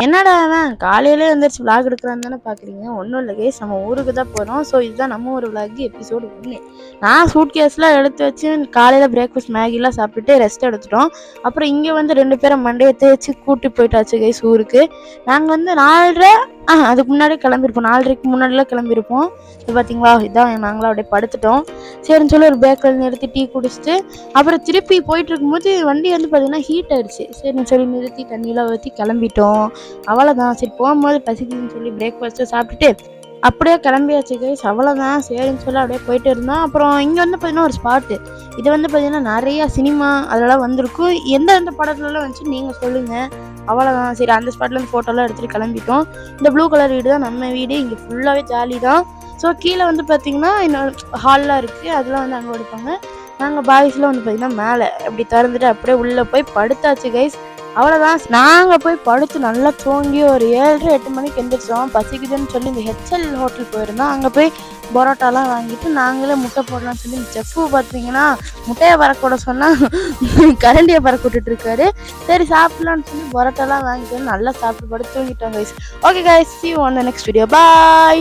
என்னடா அவன் காலையிலே எழுந்திரிச்சு விளாக் எடுக்கிறான்னு தானே பார்க்குறீங்க. ஒன்றும் இல்லை கைஸ், நம்ம ஊருக்கு தான் போகிறோம். ஸோ இதுதான் நம்ம ஒரு விளாக் எபிசோடு 1. நான் சூட் கேஸ்லாம் எடுத்து வச்சு காலையில் பிரேக்ஃபாஸ்ட் மேகிலாம் சாப்பிட்டுட்டு ரெஸ்ட் எடுத்துட்டோம். அப்புறம் இங்கே வந்து 2 பேரும் மண்டையை தேய்ச்சி கூட்டி போயிட்டாச்சு கைஸ் ஊருக்கு. நாங்கள் வந்து 4:30 அதுக்கு முன்னாடியே கிளம்பியிருப்போம். 4:30க்கு முன்னாடிலாம் கிளம்பியிருப்போம். இது பார்த்தீங்களா, இதான் நாங்களாம் அப்படியே படுத்துட்டோம். சரின்னு சொல்லி ஒரு பேக்கில் நிறுத்தி டீ குடிச்சிட்டு அப்புறம் திருப்பி போயிட்டு இருக்கும்போது வண்டி வந்து பார்த்தீங்கன்னா ஹீட் ஆயிடுச்சு. சரின்னு சொல்லி நிறுத்தி தண்ணியெலாம் ஊற்றி கிளம்பிட்டோம். அவ்வளோதான். சரி போகும்போது பசிக்குதுன்னு சொல்லி பிரேக்ஃபாஸ்ட்டை சாப்பிட்டுட்டு அப்படியே கிளம்பியாச்சு கைஸ். அவ்வளோதான். சரின்னு சொல்லி அப்படியே போயிட்டு இருந்தோம். அப்புறம் இங்கே வந்து பார்த்தீங்கன்னா ஒரு ஸ்பாட்டு, இது வந்து பார்த்தீங்கன்னா நிறையா சினிமா அதெல்லாம் வந்திருக்கும். எந்தெந்த படத்துலலாம் வந்துச்சு நீங்கள் சொல்லுங்கள். அவ்வளோதான். சரி அந்த ஸ்பாட்லேருந்து ஃபோட்டோலாம் எடுத்துகிட்டு கிளம்பிட்டோம். இந்த ப்ளூ கலர் வீடு தான் நம்ம வீடு. இங்கே ஃபுல்லாகவே ஜாலி தான். ஸோ கீழே வந்து பார்த்திங்கன்னா இன்னொரு ஹால்லாம் இருக்குது, அதெல்லாம் வந்து அங்கே எடுப்பாங்க. நாங்கள் பாய்ஸ்லாம் வந்து பார்த்திங்கன்னா மேலே அப்படி திறந்துட்டு அப்படியே உள்ளே போய் படுத்தாச்சு கைஸ். அவ்வளோதான். நாங்கள் போய் படுத்து நல்லா தூங்கி ஒரு 7:30 8 மணிக்கு எந்திரிச்சோம். பசிக்குதுன்னு சொல்லி இந்த ஹெச்எல் ஹோட்டல் போயிருந்தோம். அங்கே போய் பரோட்டாலாம் வாங்கிட்டு நாங்களே முட்டை போடலாம்னு சொல்லி இந்த செஃப்பு பார்த்தீங்கன்னா முட்டையை பறக்கூட சொன்னால் கரண்டியை பறக்க விட்டுட்டு இருக்காரு. சரி சாப்பிட்லான்னு சொல்லி பரோட்டாலாம் வாங்கிட்டு நல்லா சாப்பிட்டு படுத்து தூங்கிட்டோம் guys. Okay guys, see you on the next video. Bye.